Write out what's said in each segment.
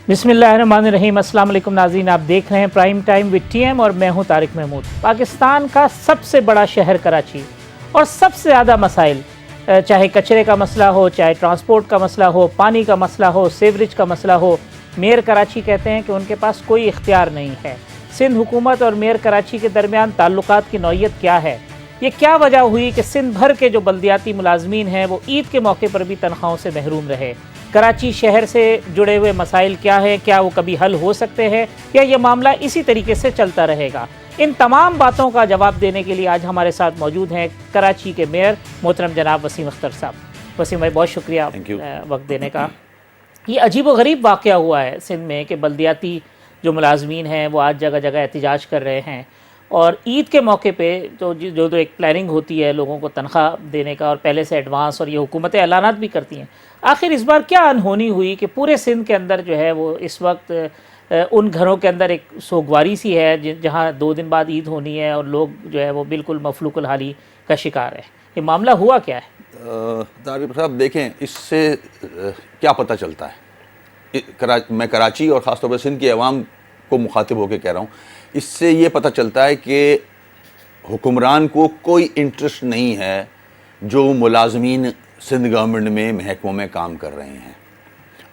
बिस्मिल्लाहिर्रहमानिर्रहीम। अस्सलाम वालेकुम नाज़रीन, आप देख रहे हैं प्राइम टाइम विद टीएम और मैं हूं तारिक महमूद। पाकिस्तान का सबसे बड़ा शहर कराची और सबसे ज़्यादा मसाइल, चाहे कचरे का मसला हो, चाहे ट्रांसपोर्ट का मसला हो, पानी का मसला हो, सीवरेज का मसला हो, मेयर कराची कहते हैं कि उनके पास कोई इख्तियार नहीं है। सिंध हुकूमत और मेयर कराची के दरमियान ताल्लुकात की नौइयत क्या है? ये क्या वजह हुई कि सिंध भर के जो बल्दियाती मुलाजमीन हैं वो ईद के मौके पर भी तनख्वाहों से महरूम रहे? कराची शहर से जुड़े हुए मसाइल क्या हैं? क्या वो कभी हल हो सकते हैं या ये मामला इसी तरीके से चलता रहेगा? इन तमाम बातों का जवाब देने के लिए आज हमारे साथ मौजूद हैं कराची के मेयर मोहतरम जनाब वसीम अख्तर साहब। वसीम भाई, बहुत शुक्रिया वक्त देने का। ये अजीब व गरीब वाक़या हुआ है सिंध में कि बल्दियाती जो मुलाजमीन हैं वो आज जगह जगह एहतजाज कर रहे हैं और ईद के मौके पे जो एक प्लानिंग होती है लोगों को तनख्वाह देने का और पहले से एडवांस, और ये हुकूमतें ऐलानात भी करती हैं। आखिर इस बार क्या अनहोनी हुई कि पूरे सिंध के अंदर जो है वो इस वक्त उन घरों के अंदर एक सोगवारी सी है जहाँ 2 दिन बाद ईद होनी है और लोग जो है वो बिल्कुल मफलूकुल हाली का शिकार है? ये मामला हुआ क्या है? तारिक साहब, देखें, इससे क्या पता चलता है। मैं कराची और ख़ास तौर पर सिंध की अवाम को मुखातिब होकर कह रहा हूँ, इससे ये पता चलता है कि हुक्मरान को कोई इंटरेस्ट नहीं है जो मुलाजमीन सिंध गवर्नमेंट में महकमों में काम कर रहे हैं।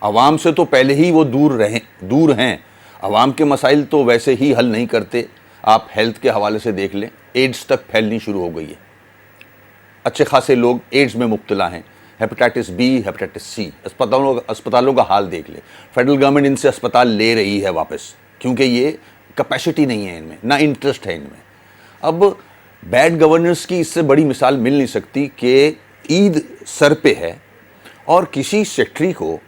अवाम से तो पहले ही वो दूर हैं। अवाम के मसाइल तो वैसे ही हल नहीं करते। आप हेल्थ के हवाले से देख लें, एड्स तक फैलनी शुरू हो गई है। अच्छे खासे लोग एड्स में मुब्तला हैं, हेपेटाइटिस बी, हेपेटाइटिस सी। अस्पतालों का हाल देख ले। फेडरल गवर्नमेंट इनसे अस्पताल ले रही है वापस, क्योंकि ये कैपेसिटी नहीं है इनमें, ना इंटरेस्ट है इनमें। अब बैड गवर्नेंस की इससे बड़ी मिसाल मिल नहीं सकती कि ईद सर पे है और किसी सेक्रेटरी को,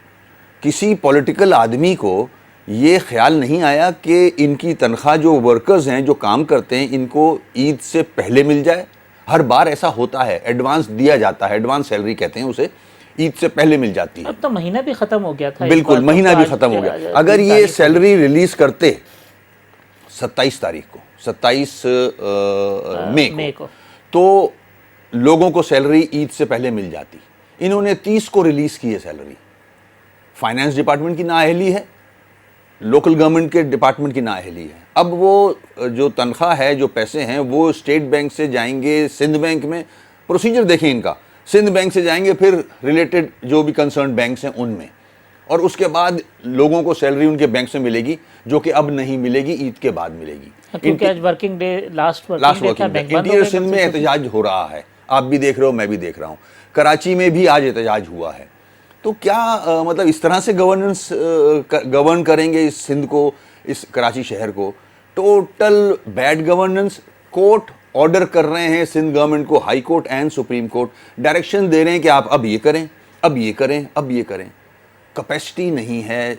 किसी पॉलिटिकल आदमी को ये ख्याल नहीं आया कि इनकी तनख्वाह, जो वर्कर्स हैं, जो काम करते हैं, इनको ईद से पहले मिल जाए। हर बार ऐसा होता है, एडवांस दिया जाता है, एडवांस सैलरी कहते हैं उसे, ईद से पहले मिल जाती है। अब तो महीना भी ख़त्म हो गया था। बिल्कुल, महीना भी ख़त्म हो गया। अगर ये सैलरी रिलीज़ करते 27 तारीख को, 27 मई को, तो लोगों को सैलरी ईद से पहले मिल जाती। इन्होंने 30 को रिलीज़ की है सैलरी। फाइनेंस डिपार्टमेंट की नाअहली है, लोकल गवर्नमेंट के डिपार्टमेंट की नाअहली है। अब वो जो तनख्वाह है, जो पैसे हैं, वो स्टेट बैंक से जाएंगे सिंध बैंक में। प्रोसीजर देखें इनका, सिंध बैंक से जाएंगे, फिर रिलेटेड जो भी कंसर्न बैंक्स हैं उनमें, और उसके बाद लोगों को सैलरी उनके बैंक से मिलेगी, जो कि अब नहीं मिलेगी, ईद के बाद मिलेगी। क्योंकि आज working day, last working day. Interior Sindh में एहतजाज हो रहा है, आप भी देख रहे हो, मैं भी देख रहा हूँ। कराची में भी आज एहतजाज हुआ है। तो क्या मतलब इस तरह से गवर्न करेंगे इस सिंध को, इस कराची शहर को? Total bad governance. Court order कर रहे हैं सिंध गवर्नमेंट को, high court and supreme court direction दे रहे हैं कि आप अब ये करें, अब ये करें, अब ये करें। कैपेसिटी नहीं है।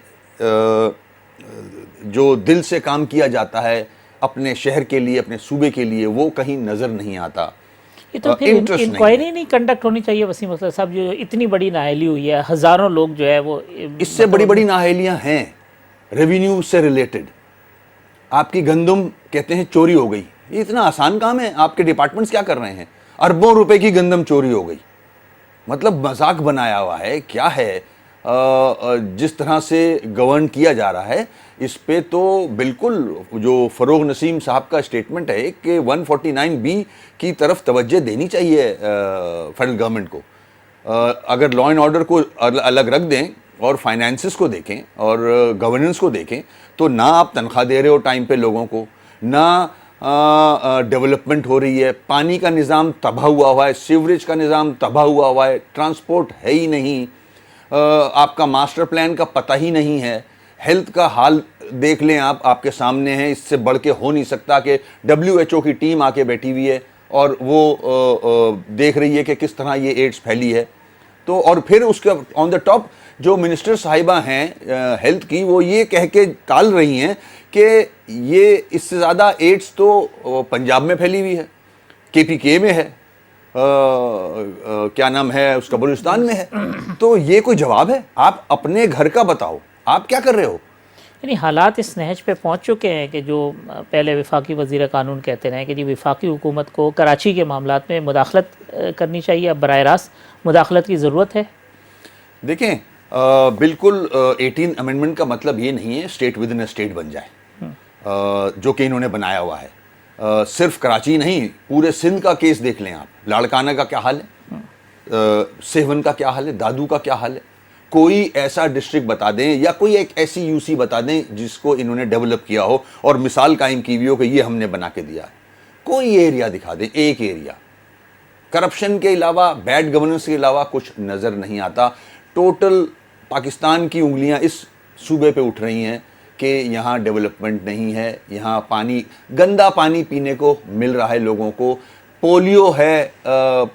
जो दिल से काम किया जाता है अपने शहर के लिए, अपने सूबे के लिए, वो कहीं नज़र नहीं आता। ये तो फिर इंक्वायरी नहीं कंडक्ट होनी चाहिए वसीम अख्तर साहब? जो इतनी बड़ी नाअहली हुई है, हज़ारों लोग जो है वो, इससे बड़ी बड़ी नाअहलियाँ हैं रेवेन्यू से रिलेटेड। आपकी गंदम कहते हैं चोरी हो गई, ये इतना आसान काम है? आपके डिपार्टमेंट्स क्या कर रहे हैं? अरबों रुपए की गंदम चोरी हो गई, मतलब मजाक बनाया हुआ है। क्या है जिस तरह से गवर्न किया जा रहा है, इस पे तो बिल्कुल जो फरोग नसीम साहब का स्टेटमेंट है कि 149B की तरफ तवज्जो देनी चाहिए फेडरल गवर्नमेंट को। अगर लॉ एंड ऑर्डर को अलग रख दें और फाइनेंसिस को देखें और गवर्नेंस को देखें, तो ना आप तनख्वाह दे रहे हो टाइम पे लोगों को, ना डेवलपमेंट हो रही है, पानी का निज़ाम तबाह हुआ है, सीवरेज का निज़ाम तबाह हुआ है, ट्रांसपोर्ट है ही नहीं, आपका मास्टर प्लान का पता ही नहीं है, हेल्थ का हाल देख लें आप, आपके सामने है। इससे बढ़ के हो नहीं सकता कि WHO की टीम आके बैठी हुई है और वो देख रही है कि किस तरह ये एड्स फैली है। तो और फिर उसके ऑन द टॉप जो मिनिस्टर साहिबा हैं हेल्थ की, वो ये कह के टाल रही हैं कि ये इससे ज़्यादा एड्स तो पंजाब में फैली हुई है, KPK में है, क्या नाम है उसका, बलूचिस्तान में है। तो ये कोई जवाब है? आप अपने घर का बताओ, आप क्या कर रहे हो? यानी हालात इस नहज पे पहुंच चुके हैं कि जो पहले वफाकी वज़ीर कानून कहते रहे कि जी वफाकी हुकूमत को कराची के मामलात में मुदाखलत करनी चाहिए, अब बराह रास्त मुदाखलत की ज़रूरत है। देखें, बिल्कुल 18 अमेंडमेंट का मतलब ये नहीं है state with in a state बन जाए, जो कि इन्होंने बनाया हुआ है। सिर्फ कराची नहीं, पूरे सिंध का केस देख लें आप। लाड़काना का क्या हाल है, सेवन का क्या हाल है, दादू का क्या हाल है। कोई ऐसा डिस्ट्रिक्ट बता दें या कोई एक ऐसी यूसी बता दें जिसको इन्होंने डेवलप किया हो और मिसाल कायम की हुई हो कि ये हमने बना के दिया है। कोई एरिया दिखा दें, एक एरिया। करप्शन के अलावा, बैड गवर्नेंस के अलावा कुछ नज़र नहीं आता। टोटल पाकिस्तान की उंगलियां इस सूबे पे उठ रही हैं कि यहाँ डेवलपमेंट नहीं है, यहाँ पानी, गंदा पानी पीने को मिल रहा है लोगों को। पोलियो है,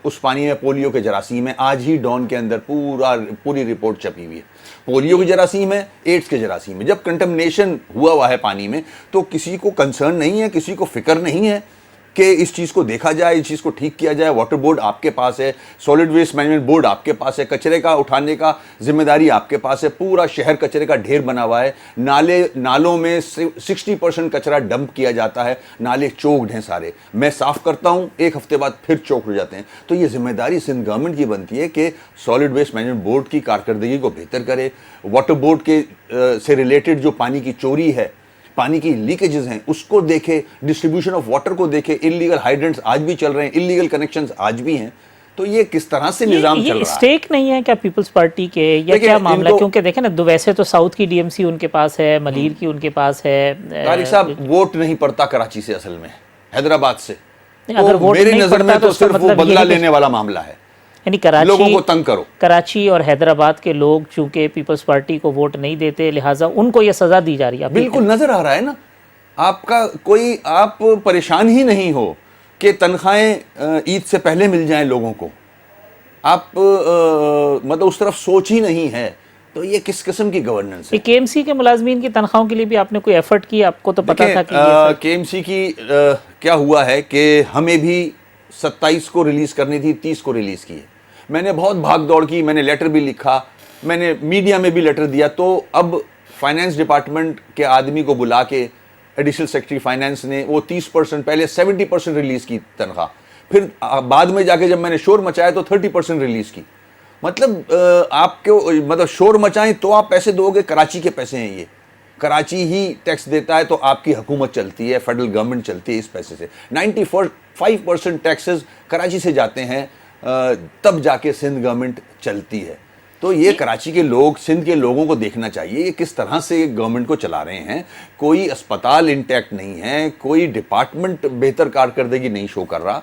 उस पानी में पोलियो के जरासीम है। आज ही डॉन के अंदर पूरी रिपोर्ट छपी हुई है। पोलियो के जरासीम है, एड्स के जरासीम है। जब कंटेमिनेशन हुआ है पानी में तो किसी को कंसर्न नहीं है, किसी को फिक्र नहीं है कि इस चीज़ को देखा जाए, इस चीज़ को ठीक किया जाए। वाटर बोर्ड आपके पास है, सॉलिड वेस्ट मैनेजमेंट बोर्ड आपके पास है, कचरे का उठाने का जिम्मेदारी आपके पास है। पूरा शहर कचरे का ढेर बना हुआ है। नालों में 60% कचरा डंप किया जाता है। नाले चोक्ड हैं सारे। मैं साफ़ करता हूँ, एक हफ्ते बाद फिर चौक हो जाते हैं। तो ये जिम्मेदारी सिंध गवर्नमेंट की बनती है कि सॉलिड वेस्ट मैनेजमेंट बोर्ड की कारकर्दगी को बेहतर करे। वाटर बोर्ड के से रिलेटेड जो पानी की चोरी है, पानी की लीकेजेस हैं, उसको देखे। डिस्ट्रीब्यूशन ऑफ वाटर को देखे। इलीगल हाइड्रेंट्स आज भी चल रहे हैं, इलीगल कनेक्शंस आज भी हैं। तो ये किस तरह से निजाम चल रहा है? स्टेक नहीं है क्या पीपल्स पार्टी के, या क्या मामला है? क्योंकि देखें ना, वैसे तो साउथ की डीएमसी उनके पास है, मलीर की उनके पास है। तारिक साहब, वोट नहीं पड़ता कराची से, असल में हैदराबाद से। अगर वोट मेरी नहीं नजर में पड़ता तो सिर्फ वो बदला लेने वाला मामला है। यानी कराची, लोगों को तंग करो। कराची और हैदराबाद के लोग चूंकि पीपल्स पार्टी को वोट नहीं देते, लिहाजा उनको ये सजा दी जा रही है। बिल्कुल नजर आ रहा है ना आपका। कोई आप परेशान ही नहीं हो कि तनख्वाहें ईद से पहले मिल जाएं लोगों को। आप मतलब उस तरफ सोच ही नहीं है। तो ये किस किस्म की गवर्नेंस है? केएमसी के मुलाजमीन की तनख्वाहों के लिए भी आपने कोई एफर्ट किया? आपको तो पता था कि केएमसी की क्या हुआ है कि हमें भी 27 को रिलीज करनी थी, 30 को रिलीज की है। मैंने बहुत भाग दौड़ की, मैंने लेटर भी लिखा, मैंने मीडिया में भी लेटर दिया। तो अब फाइनेंस डिपार्टमेंट के आदमी को बुला के एडिशनल सेक्रेटरी फाइनेंस ने वो 30%, पहले 70% रिलीज की तनख्वाह, फिर बाद में जाके जब मैंने शोर मचाया तो 30% रिलीज की। मतलब आपको मतलब शोर मचाएं तो आप पैसे दोगे। कराची के पैसे हैं ये, कराची ही टैक्स देता है तो आपकी हुकूमत चलती है, फेडरल गवर्नमेंट चलती है इस पैसे से। 95% टैक्सेस कराची से जाते हैं, तब जाके सिंध गवर्नमेंट चलती है। तो ये कराची के लोग, सिंध के लोगों को देखना चाहिए ये किस तरह से गवर्नमेंट को चला रहे हैं। कोई अस्पताल इंटैक्ट नहीं है, कोई डिपार्टमेंट बेहतर कारकर्दगी नहीं शो कर रहा,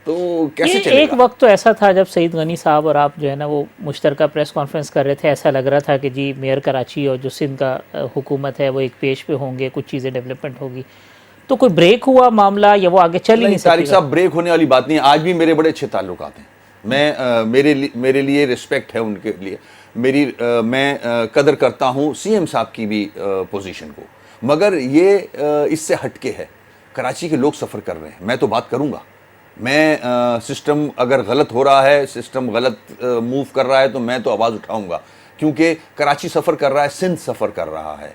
तो कैसे चलेगा? एक वक्त तो ऐसा था जब सईद गनी साहब और आप जो है ना वो मुश्तरका प्रेस कॉन्फ्रेंस कर रहे थे, ऐसा लग रहा था कि जी मेयर कराची और जो सिंध का हुकूमत है वो एक पेज पे होंगे, कुछ चीज़ें डेवलपमेंट होगी। तो कोई ब्रेक हुआ मामला या वो आगे चल ही नहीं? तारिक साहब, ब्रेक होने वाली बात नहीं है। आज भी मेरे बड़े अच्छे ताल्लुकात हैं। मैं मेरे लिए रिस्पेक्ट है उनके लिए, मैं कदर करता हूँ सीएम साहब की भी पोजीशन को। मगर ये इससे हटके है। कराची के लोग सफ़र कर रहे हैं, मैं तो बात करूँगा। मैं सिस्टम अगर गलत हो रहा है, सिस्टम गलत मूव कर रहा है तो मैं तो आवाज़ उठाऊँगा, क्योंकि कराची सफ़र कर रहा है, सिंध सफ़र कर रहा है।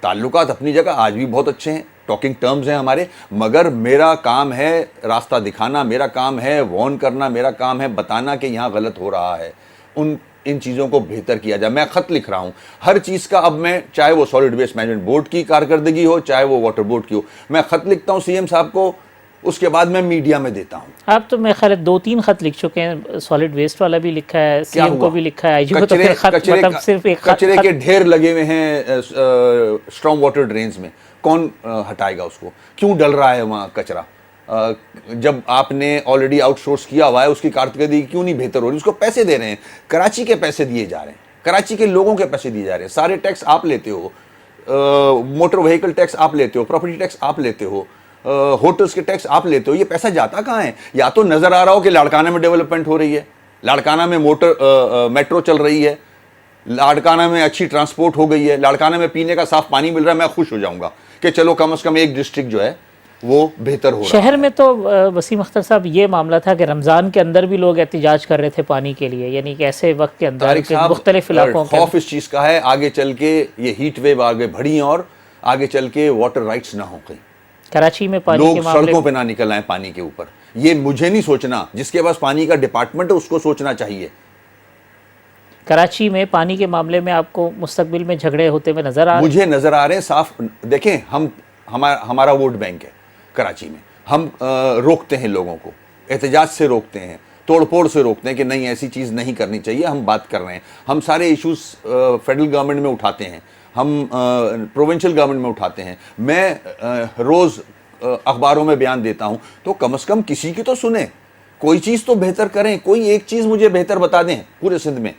ताल्लुकात अपनी जगह आज भी बहुत अच्छे हैं, टॉकिंग टर्म्स हैं हमारे। मगर मेरा काम है रास्ता दिखाना, मेरा काम है वार्न करना, मेरा काम है बताना कि यहाँ गलत हो रहा है, इन चीज़ों को बेहतर किया जाए। मैं ख़त लिख रहा हूँ हर चीज़ का। अब मैं, चाहे वो सॉलिड वेस्ट मैनेजमेंट बोर्ड की कारकर्दगी हो, चाहे वो वाटर बोर्ड की हो, मैं ख़त लिखता हूँ सीएम साहब को, उसके बाद मैं मीडिया में देता हूँ। आप तो मैं ख्याल 2-3 खत लिख चुके हैं, सॉलिड वेस्ट वाला भी लिखा है, सीएम को भी लिखा है। कचरे के ढेर लगे हुए हैं स्ट्रॉन्ग वाटर ड्रेन्स में, कौन हटाएगा उसको? क्यों डल रहा है वहाँ कचरा? जब आपने ऑलरेडी आउटसोर्स किया हुआ है, उसकी कारकर्दगी क्यों नहीं बेहतर हो रही? उसको पैसे दे रहे हैं, कराची के पैसे दिए जा रहे हैं, कराची के लोगों के पैसे दिए जा रहे हैं। सारे टैक्स आप लेते हो, मोटर व्हीकल टैक्स आप लेते हो, प्रॉपर्टी टैक्स आप लेते हो, होटल्स के टैक्स आप लेते हो। ये पैसा जाता कहाँ है? या तो नजर आ रहा हो कि लाड़काना में डेवलपमेंट हो रही है, लाड़काना में मेट्रो चल रही है, लाड़काना में अच्छी ट्रांसपोर्ट हो गई है, लाड़काना में पीने का साफ पानी मिल रहा है, मैं खुश हो जाऊंगा कि चलो कम से कम एक डिस्ट्रिक्ट जो है वो बेहतर हो रहा है। शहर में तो वसीम अख्तर साहब ये मामला था कि रमज़ान के अंदर भी लोग एहतिजाज कर रहे थे पानी के लिए, यानी कि ऐसे वक्त के अंदर मुख्तलिफ इलाकों में खौफ इस चीज़ का है आगे चल के ये हीट वेव आगे बढ़ी और आगे चल के वाटर राइट्स ना हो गई, कराची में पानी लोग के मामले सड़कों पे ना निकल आए पानी के ऊपर। ये मुझे नहीं सोचना, जिसके पास पानी का डिपार्टमेंट है उसको सोचना चाहिए कराची में पानी के मामले में आपको मुस्तकबिल में झगड़े होते हुए नजर आ मुझे नजर आ रहे हैं साफ। देखें, हमारा वोट बैंक है कराची में। हम रोकते हैं लोगों को, एहतजाज से रोकते हैं, तोड़फोड़ से रोकते हैं कि नहीं ऐसी चीज़ नहीं करनी चाहिए। हम बात कर रहे हैं, हम सारे इश्यूज फेडरल गवर्नमेंट में उठाते हैं, हम प्रोविंशियल गवर्नमेंट में उठाते हैं। मैं रोज़ अखबारों में बयान देता हूं, तो कम से कम किसी की तो सुने, कोई चीज़ तो बेहतर करें। कोई एक चीज़ मुझे बेहतर बता दें पूरे सिंध में,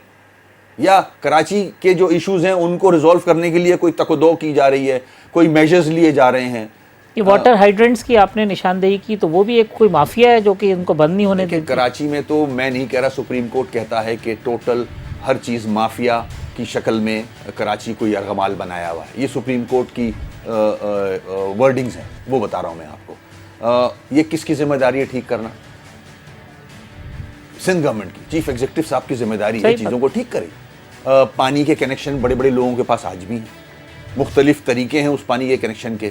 या कराची के जो इश्यूज हैं उनको रिजॉल्व करने के लिए कोई तकदो की जा रही है, कोई मेजर्स लिए जा रहे हैं। ये वाटर हाइड्रेंट्स की आपने निशानदेही की, तो वो भी एक कोई माफिया है जो कि इनको बंद नहीं होने देती। कराची में तो मैं नहीं कह रहा, सुप्रीम कोर्ट कहता है कि टोटल हर चीज़ माफिया की शक्ल में कराची को यरगमाल बनाया हुआ है। ये सुप्रीम कोर्ट की वर्डिंग्स हैं, वो बता रहा हूँ मैं आपको। ये किसकी जिम्मेदारी है ठीक करना? सिंध गवर्नमेंट की, चीफ एग्जीक्यूटिव साहब की जिम्मेदारी है चीज़ों को ठीक करें। पानी के कनेक्शन बड़े बड़े लोगों के पास आज भी हैं, मुख्तलिफ तरीके हैं उस पानी के कनेक्शन के,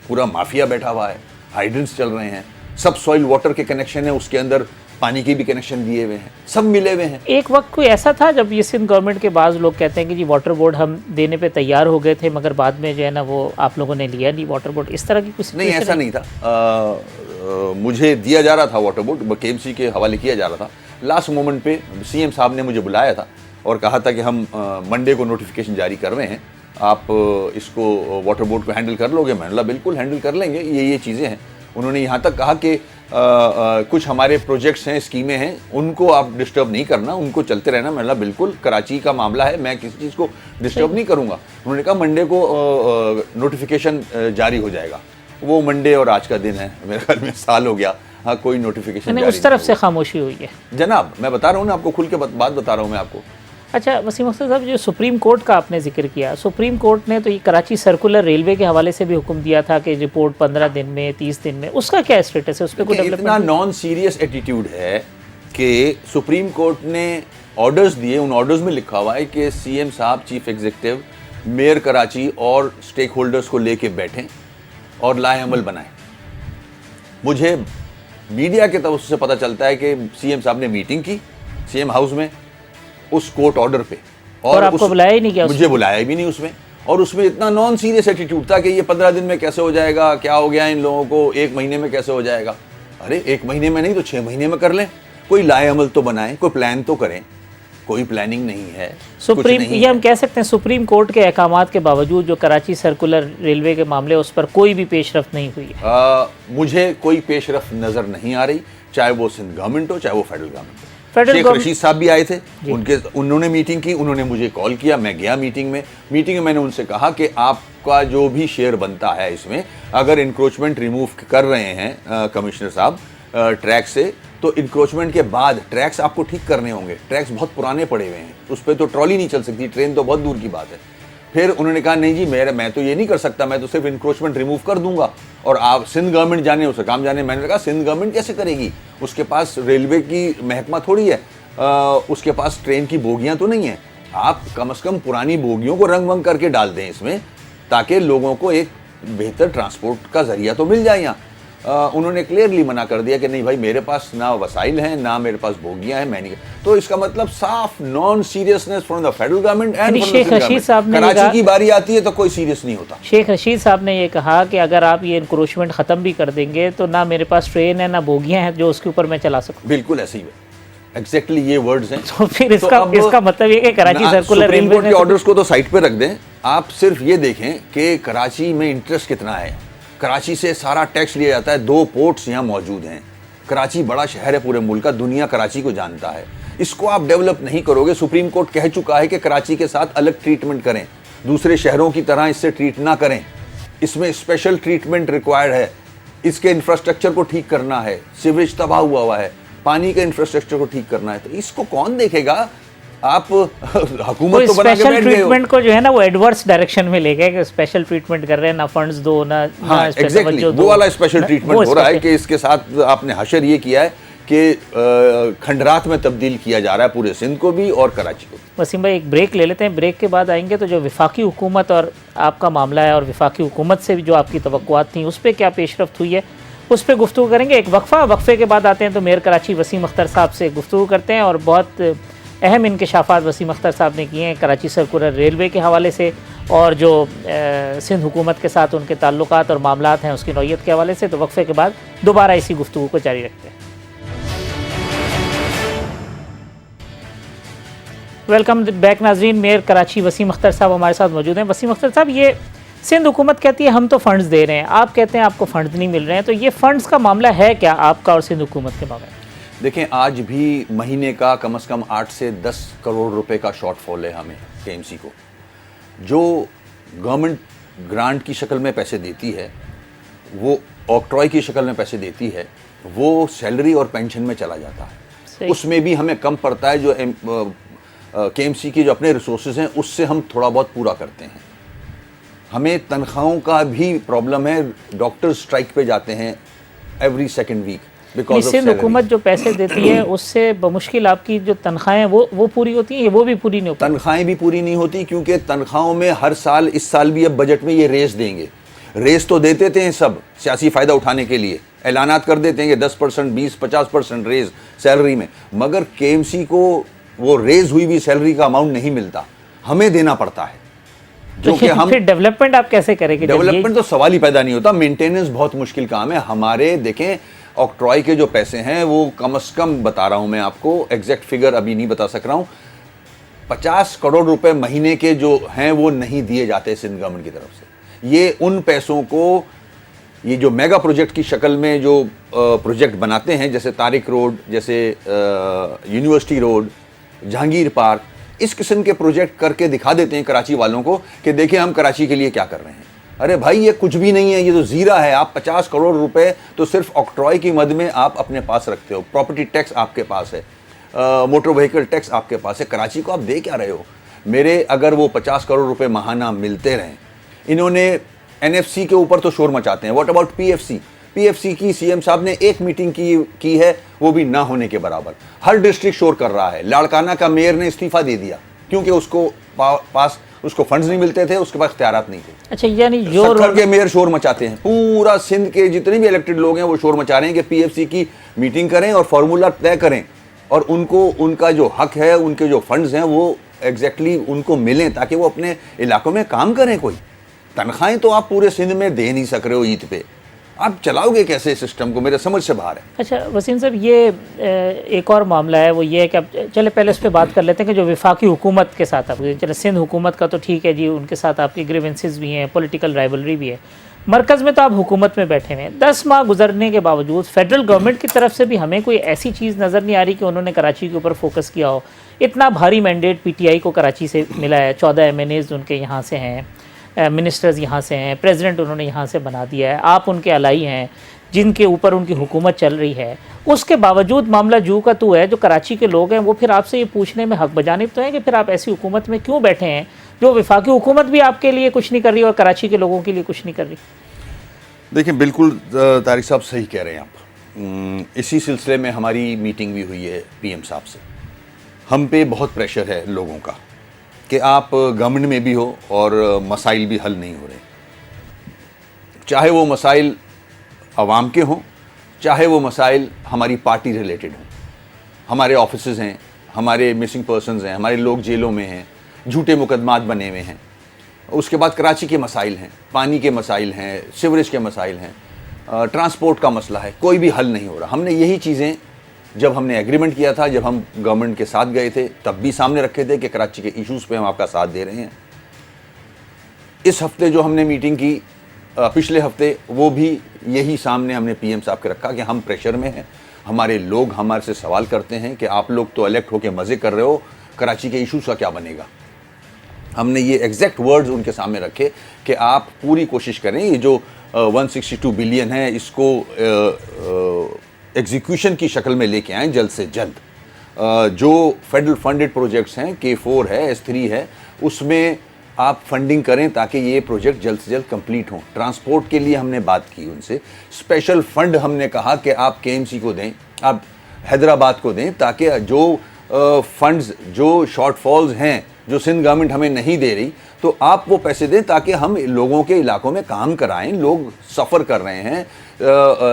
पूरा माफिया बैठा हुआ है, हाइड्रेंट्स चल रहे हैं, सब सॉइल वाटर के कनेक्शन है, उसके अंदर पानी के भी कनेक्शन दिए हुए हैं, सब मिले हुए हैं। एक वक्त कोई ऐसा था जब ये सिंध गवर्नमेंट के बाज़ लोग कहते हैं कि जी वाटर बोर्ड हम देने पे तैयार हो गए थे, मगर बाद में जो है ना वो आप लोगों ने लिया नहीं वाटर बोर्ड, इस तरह की कुछ नहीं, ऐसा नहीं था। मुझे दिया जा रहा था वाटर बोर्ड, KMC के हवाले किया जा रहा था। लास्ट मोमेंट पे CM साहब ने मुझे बुलाया था और कहा था कि हम मंडे को नोटिफिकेशन जारी कर रहे हैं, आप इसको वाटर बोर्ड को हैंडल कर लोगे? मैंने बोला बिल्कुल हैंडल कर लेंगे, ये चीज़ें हैं। उन्होंने यहाँ तक कहा कि कुछ हमारे प्रोजेक्ट्स हैं, स्कीमें हैं, उनको आप डिस्टर्ब नहीं करना, उनको चलते रहना। मैंने बोला बिल्कुल, कराची का मामला है, मैं किसी चीज़ को डिस्टर्ब नहीं करूँगा। उन्होंने कहा मंडे को नोटिफिकेशन जारी हो जाएगा। वो मंडे और आज का दिन है, मेरे ख्याल में साल हो गया, हाँ कोई नोटिफिकेशन उस तरफ से खामोशी हुई है। जनाब मैं बता रहा हूँ ना आपको, खुल के बात बता रहा हूँ मैं आपको। अच्छा वसीम अख्तर साहब, जो सुप्रीम कोर्ट का आपने जिक्र किया, सुप्रीम कोर्ट ने तो ये कराची सर्कुलर रेलवे के हवाले से भी हुक्म दिया था कि रिपोर्ट 15 दिन में, 30 दिन में, उसका क्या स्टेटस है? उस पर कोई इतना नॉन सीरियस एटीट्यूड है कि सुप्रीम कोर्ट ने ऑर्डर्स दिए, उन ऑर्डर्स में लिखा हुआ है कि CM साहब, चीफ एग्जीक्यूटिव, मेयर कराची और स्टेक होल्डर्स को लेके बैठें और लाएअमल बनाएं। मुझे मीडिया के तरफ से पता चलता है कि CM साहब ने मीटिंग की CM हाउस में उस कोर्ट ऑर्डर पे, और आपको बुलाया ही नहीं? क्या मुझे बुलाया भी नहीं उसमें। और उसमें इतना नॉन सीरियस एटीट्यूड था कि ये 15 दिन में कैसे हो जाएगा, क्या हो गया इन लोगों को, 1 महीने में कैसे हो जाएगा। अरे 1 महीने में नहीं तो 6 महीने में कर लें, कोई लाएअमल तो बनाएं, कोई प्लान तो करें। कोई प्लानिंग नहीं है सुप्रीम, ये हम कह सकते हैं सुप्रीम कोर्ट के अहकामात के बावजूद जो कराची सर्कुलर रेलवे के मामले, उस पर कोई भी पेशरफ्त नहीं हुई है। मुझे कोई पेशरफ्त नजर नहीं आ रही, चाहे वो सिंध गवर्नमेंट हो, चाहे वो फेडरल गवर्नमेंट हो। शेख रशीद साहब भी आए थे, उन्होंने मीटिंग की, उन्होंने मुझे कॉल किया, मैं गया मीटिंग में मैंने उनसे कहा कि आपका जो भी शेयर बनता है इसमें, अगर इंक्रोचमेंट रिमूव कर रहे हैं कमिश्नर साहब ट्रैक से, तो इंक्रोचमेंट के बाद ट्रैक्स आपको ठीक करने होंगे। ट्रैक्स बहुत पुराने पड़े हुए हैं, उस पर तो ट्रॉली नहीं चल सकती, ट्रेन तो बहुत दूर की बात है। फिर उन्होंने कहा नहीं जी मैं तो ये नहीं कर सकता, मैं तो सिर्फ इंक्रोचमेंट रिमूव कर दूंगा और आप सिंध गवर्नमेंट जाने उसका काम जाने। मैंने कहा सिंध गवर्नमेंट कैसे करेगी, उसके पास रेलवे की महकमा थोड़ी है, उसके पास ट्रेन की बोगियां तो नहीं है। आप कम से कम पुरानी बोगियों को रंग वंग करके डाल दें इसमें, ताकि लोगों को एक बेहतर ट्रांसपोर्ट का जरिया तो मिल जाए यहाँ। उन्होंने क्लियरली मना कर दिया कि नहीं भाई, मेरे पास ना वसाइल हैं, ना मेरे पास बोगियां हैं, मैं नहीं। तो इसका मतलब साफ non seriousness from the federal government and Sheikh Rashid साहब ने, कराची की बारी आती है तो कोई सीरियस नहीं होता। शेख रशीद साहब ने ये कहा कि अगर आप ये इंक्रोचमेंट खत्म भी कर देंगे तो ना मेरे पास ट्रेन है, ना बोगियां हैं जो उसके ऊपर मैं चला सकूं। बिल्कुल ऐसे ही है, एग्जैक्टली ये वर्ड्स हैं। तो फिर इसका मतलब ये कि कराची सर्कुलर रेलवे के ऑर्डर्स को तो साइड पे रख दें, आप सिर्फ ये देखें कि कराची में इंटरेस्ट कितना है। कराची से सारा टैक्स लिया जाता है, 2 पोर्ट्स यहाँ मौजूद हैं। कराची बड़ा शहर है पूरे मुल्क का, दुनिया कराची को जानता है। इसको आप डेवलप नहीं करोगे। सुप्रीम कोर्ट कह चुका है कि कराची के साथ अलग ट्रीटमेंट करें, दूसरे शहरों की तरह इससे ट्रीट ना करें। इसमें स्पेशल ट्रीटमेंट रिक्वायर्ड है। इसके इंफ्रास्ट्रक्चर को ठीक करना है, सीवरेज तबाह हुआ है, पानी के इंफ्रास्ट्रक्चर को ठीक करना है। तो इसको कौन देखेगा? आप हुकूमत तो बना के बैठ गए हो। ट्रीटमेंट को जो है ना वो एडवर्स डायरेक्शन में ले गए कि स्पेशल ट्रीटमेंट कर रहे हैं, ना फंड्स दो, ना एग्जैक्टली वो वाला स्पेशल ट्रीटमेंट हो रहा है कि इसके साथ आपने हशर ये किया है कि खंडरात में तब्दील किया जा रहा है पूरे सिंध को भी और कराची को भी। वसीम भाई एक ब्रेक ले लेते हैं, ब्रेक के बाद आएंगे तो जो विफाकी हुकूमत और आपका मामला है और विफाकी हुकूमत से भी जो आपकी तवक्कुआत थी उस पर क्या पेशरफ्त हुई है, उस पर गुफ्तगू करेंगे। एक वक्फे के बाद आते हैं तो मेयर कराची वसीम अख्तर साहब से गुफ्तगू करते हैं और बहुत अहम इंकशाफात वसीम अख्तर साहब ने किए हैं कराची सर्कुलर रेलवे के हवाले से और जो सिंध हुकूमत के साथ उनके ताल्लुकात और मामलात हैं उसकी नौयत के हवाले से। तो वक्फे के बाद दोबारा इसी गुफ्तगू को जारी रखते हैं। वेलकम बैक नाजरीन। मेयर कराची वसीम अख्तर साहब हमारे साथ मौजूद हैं। वसीम अख्तर साहब, ये सिंध हुकूमत कहती है हम तो फ़ंड्स दे रहे हैं, आप कहते हैं आपको फ़ंड्स नहीं मिल रहे हैं, तो ये फ़ंड्स का मामला है क्या आपका और सिंध हुकूमत के मामले? देखें, आज भी महीने का कम से कम 8 से 10 करोड़ रुपए का शॉर्टफॉल है हमें केएमसी को। जो गवर्नमेंट ग्रांट की शक्ल में पैसे देती है, वो ऑक्ट्रॉय की शक्ल में पैसे देती है, वो सैलरी और पेंशन में चला जाता है। उसमें भी हमें कम पड़ता है। जो केएमसी के जो अपने रिसोर्सेज हैं उससे हम थोड़ा बहुत पूरा करते हैं। हमें तनख्वाहों का भी प्रॉब्लम है। डॉक्टर स्ट्राइक पे जाते हैं every second week because of Sindh हुकूमत जो पैसे देती है उससे बमुश्किल आपकी जो तनख्वाहें हैं वो पूरी होती हैं, वो भी पूरी नहीं होती। तनख्वाहें भी पूरी नहीं होती क्योंकि तनख्वाहों में हर साल, इस साल भी अब बजट में ये रेस देंगे। रेस तो देते थे सब सियासी फ़ायदा उठाने के लिए, ऐलानात कर देते हैं कि 10%, 20, 50% रेज सैलरी में, मगर केएमसी को वो रेज हुई भी सैलरी का अमाउंट नहीं मिलता, हमें देना पड़ता है। जो कि हम फिर डेवलपमेंट आप कैसे करेंगे? डेवलपमेंट तो सवाल ही पैदा नहीं होता। मेंटेनेंस बहुत मुश्किल काम है। हमारे देखें, ऑक्ट्रॉय के जो पैसे हैं वो कम से कम, बता रहा हूं मैं आपको, एग्जैक्ट फिगर अभी नहीं बता सक रहा हूं, 50 करोड़ रुपए महीने के जो हैं वो नहीं दिए जाते सिंध गवर्नमेंट की तरफ से। ये उन पैसों को, ये जो मेगा प्रोजेक्ट की शक्ल में जो प्रोजेक्ट बनाते हैं, जैसे तारिक रोड, जैसे यूनिवर्सिटी रोड, जहांगीर पार्क, इस किस्म के प्रोजेक्ट करके दिखा देते हैं कराची वालों को कि देखिए हम कराची के लिए क्या कर रहे हैं। अरे भाई, ये कुछ भी नहीं है, ये तो जीरा है। आप 50 करोड़ रुपए तो सिर्फ ऑक्ट्रॉय की मद में आप अपने पास रखते हो। प्रॉपर्टी टैक्स आपके पास है, मोटर व्हीकल टैक्स आपके पास है। कराची को आप दे क्या रहे हो? मेरे अगर वो 50 करोड़ रुपए माहाना मिलते रहें, इन्होंने एनएफसी के ऊपर तो शोर मचाते हैं। What about PFC? पीएफसी की सीएम साहब ने एक मीटिंग की है, वो भी ना होने के बराबर। हर डिस्ट्रिक्ट शोर कर रहा है। लाड़काना का मेयर ने इस्तीफा दे दिया क्योंकि उसको पास उसको फंड्स नहीं मिलते थे, उसके पास इख्तियारात नहीं थे। अच्छा, यानी जो सक्खर के मेयर शोर मचाते हैं। पूरा सिंध के जितने भी इलेक्टेड लोग हैं वो शोर मचा रहे हैं कि पीएफसी की मीटिंग करें और फार्मूला तय करें और उनको उनका जो हक है, उनके जो फंड्स हैं वो एग्जैक्टली उनको मिलें ताकि वो अपने इलाकों में काम करें। कोई तनख्वाहें तो आप पूरे सिंध में दे नहीं सक रहे हो ईद पे, आप चलाओगे कैसे सिस्टम को? मेरे समझ से बाहर है। अच्छा वसीम साहब, ये एक और मामला है, वो ये है कि अब चले पहले उस पर बात कर लेते हैं कि जो वफाकी हुकूमत के साथ आप, चले सिंध हुकूमत का तो ठीक है जी, उनके साथ आपकी ग्रीवेंसेस भी हैं, पॉलिटिकल राइवलरी भी है। मरकज़ में तो आप हुकूमत में बैठे हुए हैं। 10 माह गुजरने के बावजूद फेडरल गवर्नमेंट की तरफ से भी हमें कोई ऐसी चीज़ नज़र नहीं आ रही कि उन्होंने कराची के ऊपर फोकस किया हो। इतना भारी मैंडेट पीटीआई को कराची से मिला है, 14 एमएनएज़ उनके यहाँ से हैं, मिनिस्टर्स यहाँ से हैं, प्रेसिडेंट उन्होंने यहाँ से बना दिया है, आप उनके अलाई हैं जिनके ऊपर उनकी हुकूमत चल रही है। उसके बावजूद मामला जू का तू है। जो कराची के लोग हैं वो फिर आपसे ये पूछने में हक बजानिब तो है कि फिर आप ऐसी हुकूमत में क्यों बैठे हैं जो वफाकी हुकूमत भी आपके लिए कुछ नहीं कर रही और कराची के लोगों के लिए कुछ नहीं कर रही? देखिए, बिल्कुल तारिक साहब सही कह रहे हैं आप। इसी सिलसिले में हमारी मीटिंग भी हुई है पीएम साहब से। हम पे बहुत प्रेशर है लोगों का कि आप गवर्नमेंट में भी हो और मसाइल भी हल नहीं हो रहे। चाहे वो मसाइल अवाम के हों, चाहे वो मसाइल हमारी पार्टी रिलेटेड हों। हमारे ऑफिसेज हैं, हमारे मिसिंग पर्सनस हैं, हमारे लोग जेलों में हैं, झूठे मुकदमात बने हुए हैं। उसके बाद कराची के मसाइल हैं, पानी के मसाइल हैं, सीवरेज के मसाइल हैं, ट्रांसपोर्ट का मसला है, कोई भी हल नहीं हो रहा। हमने यही चीज़ें जब हमने एग्रीमेंट किया था, जब हम गवर्नमेंट के साथ गए थे, तब भी सामने रखे थे कि कराची के इश्यूज़ पे हम आपका साथ दे रहे हैं। इस हफ्ते जो हमने मीटिंग की, पिछले हफ्ते, वो भी यही सामने हमने पीएम साहब के रखा कि हम प्रेशर में हैं। हमारे लोग हमारे से सवाल करते हैं कि आप लोग तो इलेक्ट होकर मज़े कर रहे हो, कराची के इश्यूज़ का क्या बनेगा? हमने ये एग्जैक्ट वर्ड्स उनके सामने रखे कि आप पूरी कोशिश करें, ये जो 162 बिलियन है इसको एग्जीक्यूशन की शक्ल में लेके आएँ जल्द से जल्द। जो फेडरल फंडेड प्रोजेक्ट्स हैं, K4 है, S3 है, उसमें आप फंडिंग करें ताकि ये प्रोजेक्ट जल्द से जल्द कंप्लीट हों। ट्रांसपोर्ट के लिए हमने बात की उनसे, स्पेशल फंड हमने कहा कि आप KMC को दें, आप हैदराबाद को दें, ताकि जो फंड्स, जो शॉर्टफॉल्स हैं, जो सिंध गवर्नमेंट हमें नहीं दे रही, तो आप वो पैसे दें ताकि हम लोगों के इलाकों में काम कराएं। लोग सफ़र कर रहे हैं,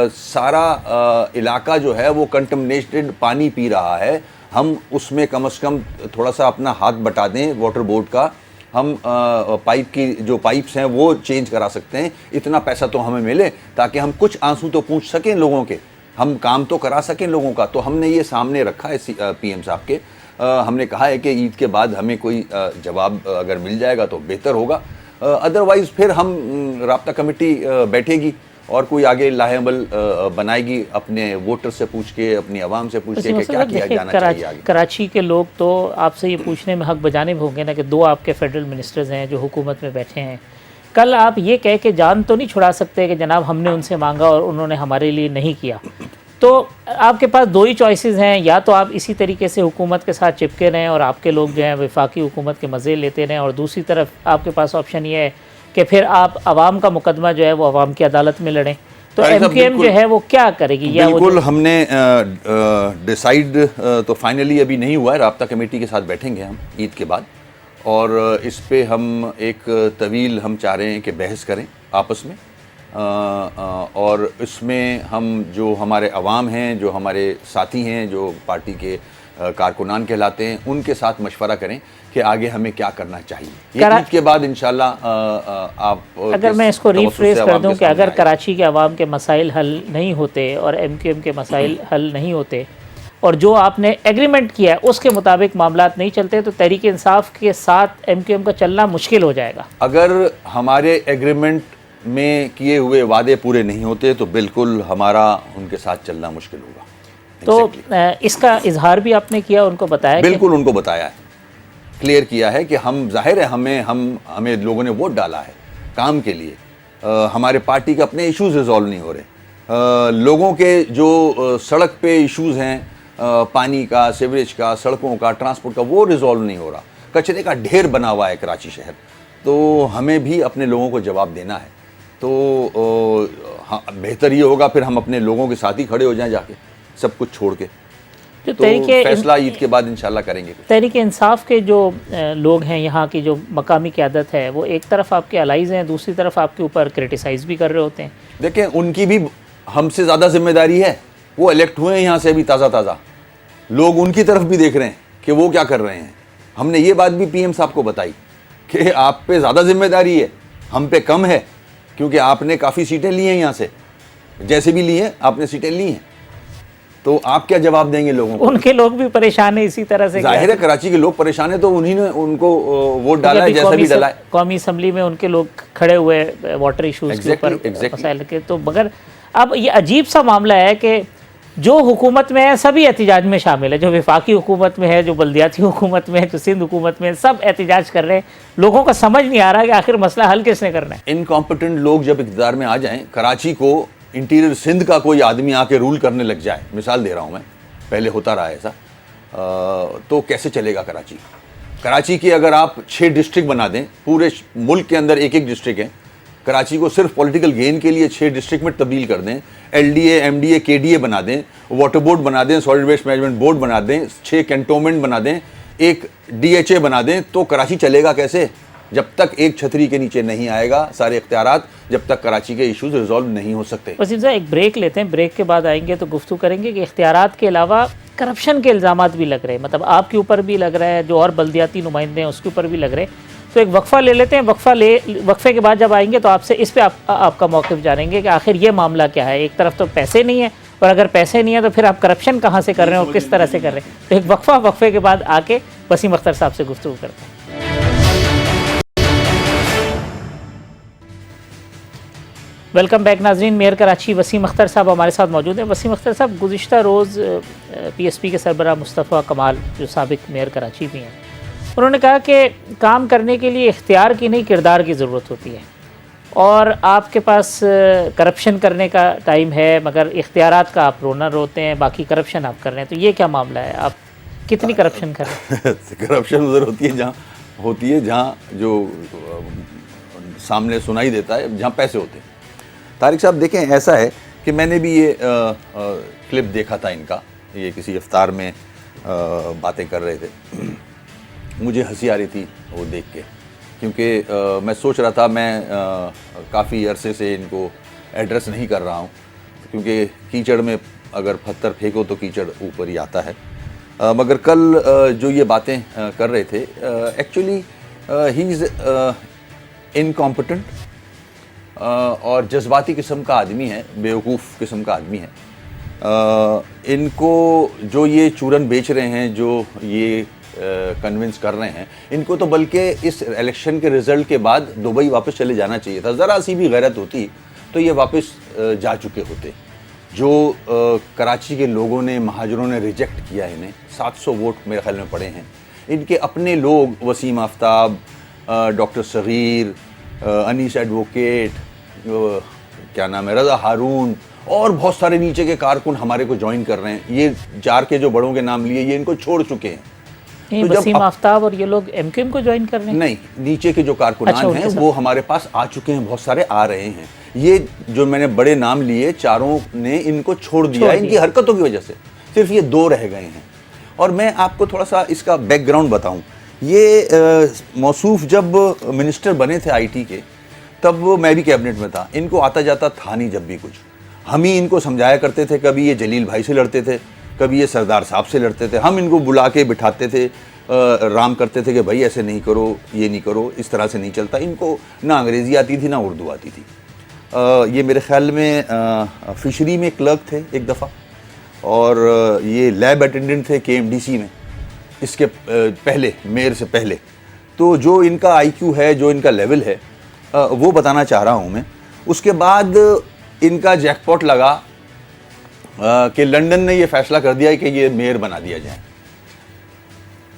सारा इलाका जो है वो कंटमिनेटेड पानी पी रहा है, हम उसमें कम से कम थोड़ा सा अपना हाथ बटा दें वाटर बोर्ड का, हम पाइप की जो पाइप्स हैं वो चेंज करा सकते हैं, इतना पैसा तो हमें मिले ताकि हम कुछ आंसू तो पूछ सकें लोगों के, हम काम तो करा सकें लोगों का। तो हमने ये सामने रखा है पीएम साहब के, हमने कहा है कि ईद के बाद हमें कोई जवाब अगर मिल जाएगा तो बेहतर होगा, अदरवाइज़ फिर हम राब्ता कमेटी बैठेगी और कोई आगे लाहेबल बनाएगी, अपने वोटर से पूछ के, अपनी आवाम से पूछ के कि क्या किया जाना चाहिए आगे। कराची के लोग तो आपसे ये पूछने में हक बजाने भी होंगे ना कि 2 आपके फेडरल मिनिस्टर्स हैं जो हुकूमत में बैठे हैं, कल आप ये कह के जान तो नहीं छुड़ा सकते कि जनाब हमने उनसे मांगा और उन्होंने हमारे लिए नहीं किया। तो आपके पास 2 ही चॉइसेस हैं, या तो आप इसी तरीके से हुकूमत के साथ चिपके रहें और आपके लोग जो हैं वफाकी हुकूमत के मज़े लेते रहें, और दूसरी तरफ आपके पास ऑप्शन ये है कि फिर आप आवाम का मुकदमा जो है वो आवाम की अदालत में लड़ें। तो MQM जो है वो क्या करेगी? या बिल्कुल हमने डिसाइड तो फाइनली अभी नहीं हुआ है, राब्ता कमेटी के साथ बैठेंगे हम ईद के बाद, और इस पे हम एक तवील हम चाह रहे हैं कि बहस करें आपस में, और इसमें हम जो हमारे अवाम हैं, जो हमारे साथी हैं, जो पार्टी के कारकुनान कहलाते हैं, उनके साथ मशवरा करें कि आगे हमें क्या करना चाहिए। ये ईद के बाद इंशाल्लाह आप अगर मैं इसको रीफ्रेज कर दूं कि अगर कराची के अवाम के मसाइल हल नहीं होते और MQM के मसाइल हल नहीं होते और जो आपने एग्रीमेंट किया है उसके मुताबिक मामलात नहीं चलते, तो तहरीक इंसाफ के साथ MQM का चलना मुश्किल हो जाएगा। अगर हमारे एग्रीमेंट में किए हुए वादे पूरे नहीं होते तो बिल्कुल हमारा उनके साथ चलना मुश्किल होगा। तो इसका इजहार भी आपने किया, उनको बताया? बिल्कुल उनको बताया है, क्लियर किया है कि हम जाहिर है हमें लोगों ने वोट डाला है काम के लिए, हमारे पार्टी के अपने इश्यूज रिजॉल्व नहीं हो रहे, लोगों के जो सड़क पे इश्यूज हैं, पानी का, सीवरेज का, सड़कों का, ट्रांसपोर्ट का, वो रिजॉल्व नहीं हो रहा, कचरे का ढेर बना हुआ है कराची शहर। तो हमें भी अपने लोगों को जवाब देना है, तो हाँ, बेहतर ये होगा फिर हम अपने लोगों के साथ ही खड़े हो जाएं जाके, सब कुछ छोड़ के। तो फैसला ईद के बाद इंशाल्लाह करेंगे। तहरीक इंसाफ के जो लोग हैं, यहाँ की जो मकामी क़यादत है, वो एक तरफ आपके अलाइज़ हैं, दूसरी तरफ आपके ऊपर क्रिटिसाइज़ भी कर रहे होते हैं। देखें, उनकी भी हमसे ज़्यादा जिम्मेदारी है, वो इलेक्ट हुए हैं यहाँ से अभी ताज़ा, लोग उनकी तरफ भी देख रहे हैं कि वो क्या कर रहे हैं। हमने ये बात भी PM साहब को बताई कि आप पे ज़्यादा जिम्मेदारी है, हम पे कम है, क्योंकि आपने काफ़ी सीटें ली हैं यहाँ से, जैसे भी ली हैं आपने सीटें ली हैं, तो आप क्या जवाब देंगे लोगों को? उनके लोग भी परेशान है इसी तरह से। जाहिर है कराची के लोग परेशान है, तो उन्हीं ने उनको वोट डाला है जैसा भी डाला है। कौमी असम्बली में उनके लोग खड़े हुए वाटर इशूज़ के ऊपर मसाइल के, तो मगर अब ये अजीब सा मामला है कि जो हुकूमत में है सभी एहतिजाज में शामिल है, जो वफाकी हुकूमत में है, जो बल्दियाती हुकूमत में है, जो सिंध हुकूमत में है, सब एहतिजाज कर रहे हैं। लोगों को समझ नहीं आ रहा कि आखिर मसला हल किसने करना है। इनकॉम्पिटेंट लोग जब इक़्तिदार में आ जाएं, कराची को इंटीरियर सिंध का कोई आदमी आके रूल करने लग जाए, मिसाल दे रहा हूँ मैं, पहले होता रहा ऐसा, तो कैसे चलेगा कराची? कराची की अगर आप 6 डिस्ट्रिक्ट बना दें, पूरे मुल्क के अंदर एक डिस्ट्रिक्ट है, कराची को सिर्फ पॉलिटिकल गेन के लिए 6 डिस्ट्रिक्ट में तब्दील कर दें, LDA, MDA, KDA बना दें, वाटर बोर्ड बना दें, सॉलिड वेस्ट मैनेजमेंट बोर्ड बना दें, 6 कैंटोनमेंट बना दें, एक DHA बना दें, तो कराची चलेगा कैसे? जब तक एक छतरी के नीचे नहीं आएगा सारे इख्तियारात, जब तक कराची के इश्यूज रिजॉल्व नहीं हो सकते। वसीम साहब, एक ब्रेक लेते हैं, ब्रेक के बाद आएंगे तो गुफ्तगू करेंगे कि इख्तियारात के अलावा करप्शन के इल्ज़ामात भी लग रहे हैं, मतलब आपके ऊपर भी लग रहा है, जो और बल्दियाती नुमाइंदे हैं उसके ऊपर भी लग रहे हैं। तो एक वक्फ़ा ले लेते हैं, वक्फ़े के बाद जब आएंगे तो आपसे इस पर आपका मौक़िफ़ जानेंगे कि आखिर ये मामला क्या है। एक तरफ तो पैसे नहीं है, और अगर पैसे नहीं है तो फिर आप करप्शन कहाँ से कर रहे हैं और किस तरह से कर रहे हैं। तो एक वक्फ़े के बाद आके वसीम अख्तर साहब से गुफ्तगू करते हैं। वेलकम बैक नाजरीन, मेयर कराची वसीम अख्तर साहब हमारे साथ मौजूद हैं। वसीम अख्तर साहब, गुज़िश्ता रोज़ PSP के सरबराह मुस्तफ़ा कमाल, जो साबिक़ मेयर कराची भी हैं, उन्होंने कहा कि काम करने के लिए इख्तियार की नहीं, किरदार की ज़रूरत होती है, और आपके पास करप्शन करने का टाइम है मगर इख्तियारात का आप रोना रोते हैं, बाकी करप्शन आप कर रहे हैं। तो ये क्या मामला है, आप कितनी करप्शन कर रहे हैं? करप्शन उधर होती है जहाँ जो सामने सुनाई देता है, जहाँ पैसे होते हैं। तारिक साहब देखें, ऐसा है कि मैंने भी ये क्लिप देखा था इनका, ये किसी इफ्तार में बातें कर रहे थे, मुझे हंसी आ रही थी वो देख के, क्योंकि मैं सोच रहा था, मैं काफ़ी अरसे से इनको एड्रेस नहीं कर रहा हूँ, क्योंकि कीचड़ में अगर पत्थर फेंको तो कीचड़ ऊपर ही आता है, मगर कल जो ये बातें कर रहे थे, एक्चुअली ही इज़ इनकॉम्पिटेंट और जज्बाती किस्म का आदमी है, बेवकूफ़ किस्म का आदमी है। इनको जो ये चूरन बेच रहे हैं, जो ये कन्विंस कर रहे हैं, इनको तो बल्कि इस इलेक्शन के रिज़ल्ट के बाद दुबई वापस चले जाना चाहिए था। ज़रा सी भी गैरत होती तो ये वापस जा चुके होते। जो कराची के लोगों ने, महाजरों ने रिजेक्ट किया इन्हें, 700 वोट मेरे ख्याल में पड़े हैं। इनके अपने लोग वसीम आफ्ताब, डॉक्टर सगीर, अनीस एडवोकेट, क्या नाम है, रज़ा हारून और बहुत सारे नीचे के कारकुन हमारे को ज्वाइन कर रहे हैं। ये जार के जो बड़ों के नाम लिए, ये इनको छोड़ चुके हैं। तो वसीम आफ्ताब और ये लोग एमक्यूएम को ज्वाइन कर रहे हैं? नहीं, नीचे के जो कारकुनान हैं वो हमारे पास आ चुके हैं, बहुत सारे आ रहे हैं। ये जो मैंने बड़े नाम लिए, चारों ने इनको छोड़ दिया इनकी हरकतों की वजह से। सिर्फ ये 2 रह गए हैं। और मैं आपको थोड़ा सा इसका बैकग्राउंड बताऊं। ये मौसूफ जब मिनिस्टर बने थे आईटी के, तब मैं भी कैबिनेट में था। इनको आता जाता था नहीं जब भी कुछ। हम ही इनको समझाया करते थे। कभी ये जलील भाई से लड़ते थे, कभी ये सरदार साहब से लड़ते थे। हम इनको बुला के बिठाते थे, राम करते थे कि भाई ऐसे नहीं करो, ये नहीं करो, इस तरह से नहीं चलता। इनको ना अंग्रेज़ी आती थी ना उर्दू आती थी। ये मेरे ख्याल में फिशरी में क्लर्क थे एक दफ़ा, और ये लैब अटेंडेंट थे केएमडीसी में, इसके पहले, मेयर से पहले। तो जो इनका आईक्यू है, जो इनका लेवल है, वो बताना चाह रहा हूँ मैं। उसके बाद इनका जैकपॉट लगा कि लंदन ने ये फैसला कर दिया कि ये मेयर बना दिया जाए।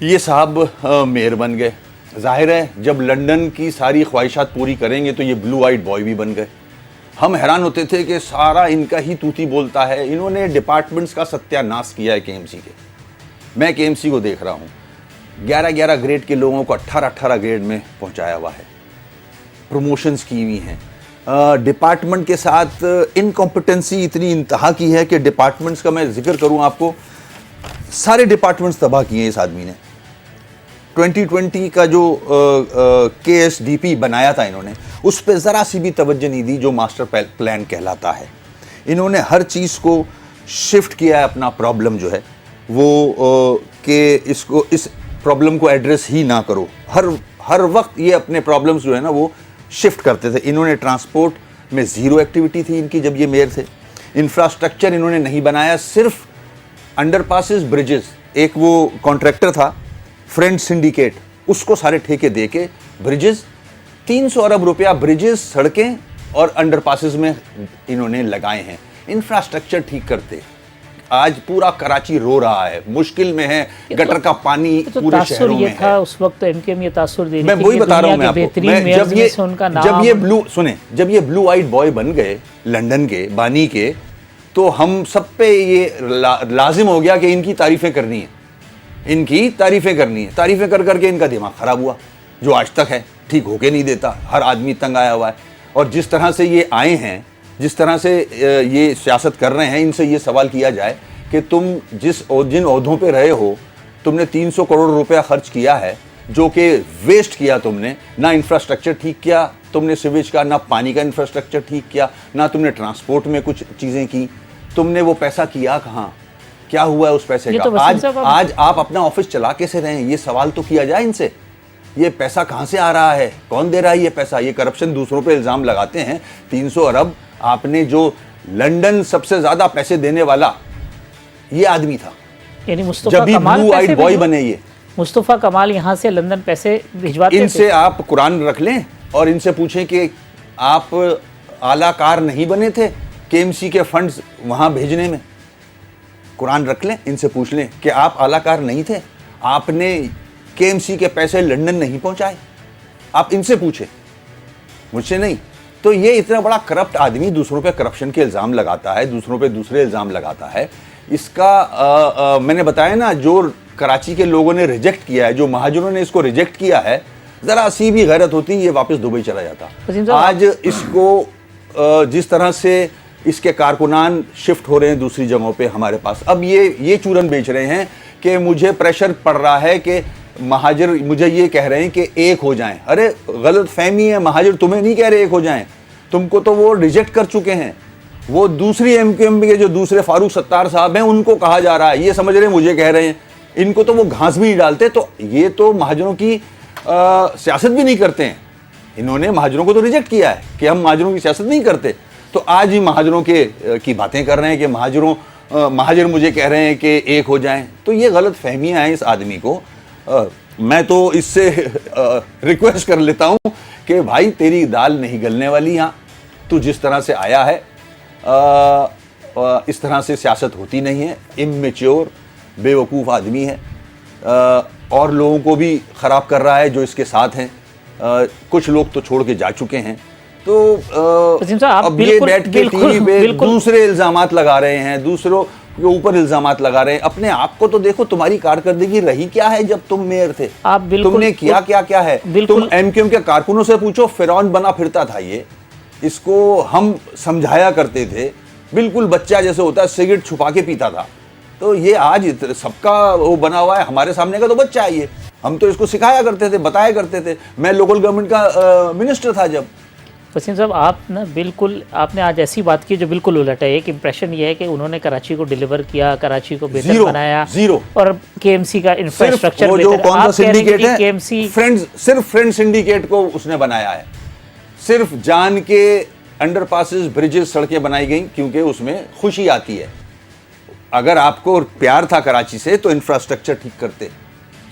ये साहब मेयर बन गए। जाहिर है जब लंदन की सारी ख्वाहिशात पूरी करेंगे तो ये ब्लू आइड बॉय भी बन गए। हम हैरान होते थे कि सारा इनका ही तूती बोलता है। इन्होंने डिपार्टमेंट्स का सत्यानाश किया है केएमसी के। मैं केएमसी को देख रहा हूँ, 11-11 ग्रेड के लोगों को 18-18 ग्रेड में पहुँचाया हुआ है, प्रमोशंस की हुई हैं। डिपार्टमेंट के साथ इनकॉम्पिटेंसी इतनी इंतहा की है कि डिपार्टमेंट्स का मैं जिक्र करूं आपको, सारे डिपार्टमेंट्स तबाह किए इस आदमी ने। 2020 का जो KSDP बनाया था इन्होंने, उस पर ज़रा सी भी तवज्जो नहीं दी, जो मास्टर प्लान कहलाता है। इन्होंने हर चीज़ को शिफ्ट किया है। अपना प्रॉब्लम जो है वो कि इसको, इस प्रॉब्लम को एड्रेस ही ना करो। हर वक्त ये अपने प्रॉब्लम्स जो है ना वो शिफ्ट करते थे। इन्होंने ट्रांसपोर्ट में ज़ीरो एक्टिविटी थी इनकी जब ये मेयर थे। इंफ्रास्ट्रक्चर इन्होंने नहीं बनाया, सिर्फ अंडरपासेस, ब्रिजेस। एक वो कॉन्ट्रैक्टर था फ्रेंड सिंडिकेट, उसको सारे ठेके दे के ब्रिजेस, 300 अरब रुपया ब्रिजेस, सड़कें और अंडरपासेस में इन्होंने लगाए हैं। इंफ्रास्ट्रक्चर ठीक करते। आज पूरा कराची रो रहा है, मुश्किल में है, गटर का पानी पूरे शहरों में है। उस वक्त एमकेएम ये तासुर दे रही थी। मैं वही बता रहा हूं मैं आपको। जब ये ब्लू आइड बॉय बन गए लंदन के बानी के, तो हम सब पे ये लाजिम हो गया कि इनकी तारीफें करनी है, इनकी तारीफें करनी है। तारीफें कर करके इनका दिमाग खराब हुआ, जो आज तक है, ठीक होके नहीं देता। हर आदमी तंग आया हुआ है। और जिस तरह से ये आए हैं, जिस तरह से ये सियासत कर रहे हैं, इनसे ये सवाल किया जाए कि तुम जिन ओहदों पे रहे हो, तुमने 300 करोड़ रुपया खर्च किया है, जो कि वेस्ट किया तुमने। ना इंफ्रास्ट्रक्चर ठीक किया तुमने सीवेज का, ना पानी का इंफ्रास्ट्रक्चर ठीक किया, ना तुमने ट्रांसपोर्ट में कुछ चीज़ें की। तुमने वो पैसा किया कहाँ, क्या हुआ है उस पैसे का? आज आप अपना ऑफिस चला कैसे रहे हैं, ये सवाल तो किया जाए इनसे। ये पैसा कहाँ से आ रहा है, कौन दे रहा है ये पैसा? ये करप्शन दूसरों पे इल्ज़ाम लगाते हैं। 300 अरब आपने, जो लंदन सबसे ज़्यादा पैसे देने वाला ये आदमी था, यानी मुस्तफा जब कमाल ब्लू आइड बॉय बने। ये मुस्तफा कमाल यहाँ से लंदन पैसे भिजवाते थे। इनसे आप कुरान रख लें और इनसे पूछें कि आप आलाकार नहीं बने थे केएमसी के फंड्स वहाँ भेजने में। कुरान रख लें, इनसे पूछ लें कि आप आलाकार नहीं थे, आपने केएमसी के पैसे लंदन नहीं पहुँचाए। आप इनसे पूछें, मुझसे नहीं। तो ये इतना बड़ा करप्ट आदमी दूसरों पे करप्शन के इल्ज़ाम लगाता है, दूसरों पे दूसरे इल्ज़ाम लगाता है। इसका मैंने बताया ना, जो कराची के लोगों ने रिजेक्ट किया है, जो महाजरों ने इसको रिजेक्ट किया है, ज़रा सी भी गैरत होती ये वापस दुबई चला जाता। आज इसको जिस तरह से इसके कारकुनान शिफ्ट हो रहे हैं दूसरी जगहों पे हमारे पास, अब ये चूरन बेच रहे हैं कि मुझे प्रेशर पड़ रहा है कि महाजर मुझे ये कह रहे हैं कि एक हो जाएं। अरे गलत फहमी है, महाजर तुम्हें नहीं कह रहे एक हो जाएं, तुमको तो वो रिजेक्ट कर चुके हैं। वो दूसरी एमक्यूएम के जो दूसरे फारूक सत्तार साहब हैं उनको कहा जा रहा है, ये समझ रहे हैं मुझे कह रहे हैं। इनको तो वो घास भी नहीं डालते। तो ये तो महाजनों की सियासत भी नहीं करते हैं। इन्होंने महाजनों को तो रिजेक्ट किया है कि हम महाजनों की सियासत नहीं करते। तो आज ही महाजनों की बातें कर रहे हैं कि महाजन मुझे कह रहे हैं कि एक हो जाएं। तो ये गलत फहमियाँ हैं इस आदमी को। मैं तो इससे रिक्वेस्ट कर लेता हूं कि भाई तेरी दाल नहीं गलने वाली। यहाँ तू जिस तरह से आया है इस तरह से सियासत होती नहीं है। इमेच्योर बेवकूफ़ आदमी है और लोगों को भी ख़राब कर रहा है जो इसके साथ हैं। कुछ लोग तो छोड़ के जा चुके हैं। तो अब ये बैठ के टीवी पे दूसरे इल्ज़ामात लगा रहे हैं, दूसरों के ऊपर इल्जामात लगा रहे हैं। अपने आप को तो देखो, तुम्हारी कारकर्दगी रही क्या है जब तुम मेयर थे? तुमने किया क्या है? तुम एमक्यूएम के कारकुनों से पूछो, फिरौन बना फिरता था ये। इसको हम समझाया करते थे, बिल्कुल बच्चा जैसे होता है, सिगरेट छुपा के पीता था। तो ये आज सबका वो बना हुआ है, हमारे सामने का तो बच्चा है ये। हम तो इसको सिखाया करते थे, बताया करते थे। मैं लोकल गवर्नमेंट का मिनिस्टर था जब। वसीम साहब, आप ना बिल्कुल आपने आज ऐसी बात की जो बिल्कुल उलट है। एक इंप्रेशन ये है कि उन्होंने कराची को डिलीवर किया, कराची को बेहतर बनाया, और केएमसी का इंफ्रास्ट्रक्चर वो जो कौन सा सिंडिकेट है, केएमसी सिर्फ फ्रेंड सिंडिकेट को उसने बनाया है। सिर्फ जान के अंडरपासेस, ब्रिजेस, सड़कें बनाई गई क्योंकि उसमें खुशी आती है। अगर आपको प्यार था कराची से तो इंफ्रास्ट्रक्चर ठीक करते,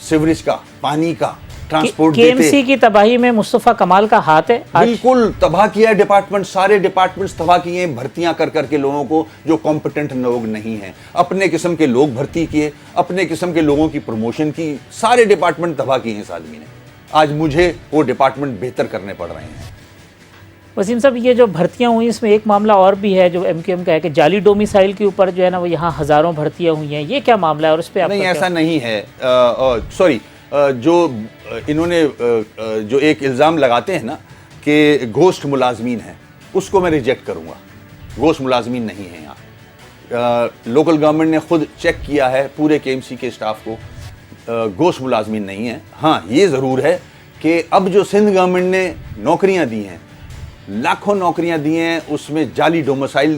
सीवरेज का, पानी का, ट्रांसपोर्ट देते। केएमसी की तबाही में मुस्तफा कमाल का हाथ है। बिल्कुल तबाह किया डिपार्टमेंट, सारे डिपार्टमेंट्स तबाह किए, भर्तियां कर करके लोगों को जो कॉम्पिटेंट लोग नहीं हैं, अपने किस्म के लोग भर्ती किए, अपने किस्म के लोगों की प्रमोशन की, सारे डिपार्टमेंट तबाह किए इस आदमी ने। आज मुझे वो डिपार्टमेंट बेहतर करने पड़ रहे हैं। वसीम साहब, ये जो भर्तियां हुई इसमें एक मामला और भी है जो एमक्यूएम का है कि जाली डोमिसाइल के ऊपर जो है ना वो यहाँ हज़ारों भर्तियां हुई हैं। ये क्या मामला है और उस पर नहीं, ऐसा नहीं है। सॉरी, जो इन्होंने जो एक इल्ज़ाम लगाते हैं ना कि घोस्ट मुलाजमीन है, उसको मैं रिजेक्ट करूँगा। घोस्ट मुलाजमीन नहीं है यहाँ। लोकल गवर्नमेंट ने खुद चेक किया है पूरे केएमसी के स्टाफ को, घोस्ट मुलाजमीन नहीं है। हाँ, ये ज़रूर है कि अब जो सिंध गवर्नमेंट ने नौकरियाँ दी हैं, लाखों नौकरियां दी हैं, उसमें जाली डोमिसाइल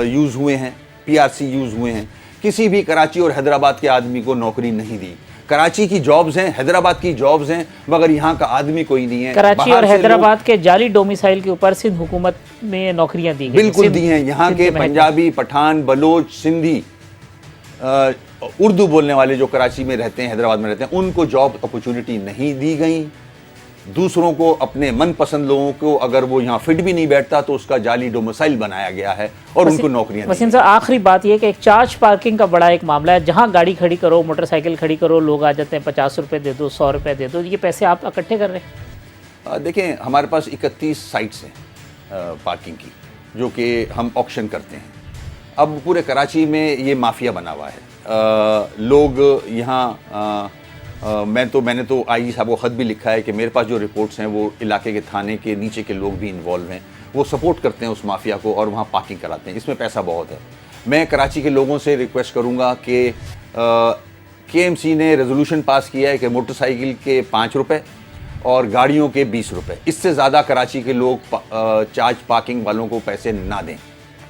यूज़ हुए हैं, पीआरसी यूज़ हुए हैं। किसी भी कराची और हैदराबाद के आदमी को नौकरी नहीं दी। कराची की जॉब्स हैं, हैदराबाद की जॉब्स हैं, मगर यहाँ का आदमी कोई नहीं है। कराची और हैदराबाद के जाली डोमिसाइल के ऊपर सिंध हुकूमत में नौकरियां दी गई, बिल्कुल दी हैं। यहाँ के पंजाबी, पठान, बलोच, सिंधी, उर्दू बोलने वाले जो कराची में रहते हैं, हैदराबाद में रहते हैं, उनको जॉब अपॉर्चुनिटी नहीं दी गई। दूसरों को, अपने मनपसंद लोगों को, अगर वो यहाँ फिट भी नहीं बैठता तो उसका जाली डोमिसाइल बनाया गया है और उनको नौकरियां। वसीम साहब, आखिरी बात ये कि एक चार्ज पार्किंग का बड़ा एक मामला है। जहाँ गाड़ी खड़ी करो, मोटरसाइकिल खड़ी करो, लोग आ जाते हैं 50 रुपये दे दो, 100 रुपये दे दो। ये पैसे आप इकट्ठे कर रहे हैं? देखें, हमारे पास 31 साइट्स हैं पार्किंग की, जो कि हम ऑक्शन करते हैं। अब पूरे कराची में ये माफिया बना हुआ है। लोग यहाँ मैंने तो आईजी साहब को ख़त भी लिखा है कि मेरे पास जो रिपोर्ट्स हैं वो इलाके के थाने के नीचे के लोग भी इन्वॉल्व हैं, वो सपोर्ट करते हैं उस माफिया को और वहाँ पार्किंग कराते हैं। इसमें पैसा बहुत है। मैं कराची के लोगों से रिक्वेस्ट करूँगा कि केएमसी ने रेजोल्यूशन पास किया है कि मोटरसाइकिल के 5 रुपये और गाड़ियों के 20 रुपये, इससे ज़्यादा कराची के लोग चार्ज पार्किंग वालों को पैसे ना दें,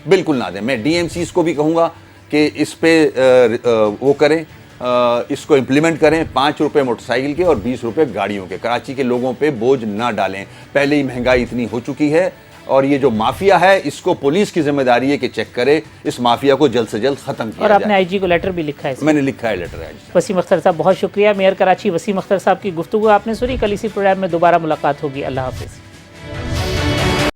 बिल्कुल ना दें। मैं डीएमसीज़ को भी कहूँगा कि इस पर वो करें, इसको इम्प्लीमेंट करें। 5 रुपये मोटरसाइकिल के और 20 रुपये गाड़ियों के। कराची के लोगों पे बोझ ना डालें। पहले ही महंगाई इतनी हो चुकी है और ये जो माफिया है इसको पुलिस की जिम्मेदारी है कि चेक करे, इस माफिया को जल्द से जल्द खत्म किया जाए। और आपने आईजी को लेटर भी लिखा है? मैंने लिखा है लेटर है। वसीम अख्तर साहब, बहुत शुक्रिया। मेयर कराची वसीम अख्तर साहब की गुफ्तगू आपने सुनी। कल इसी प्रोग्राम में दोबारा मुलाकात होगी। अल्लाह हाफिज़।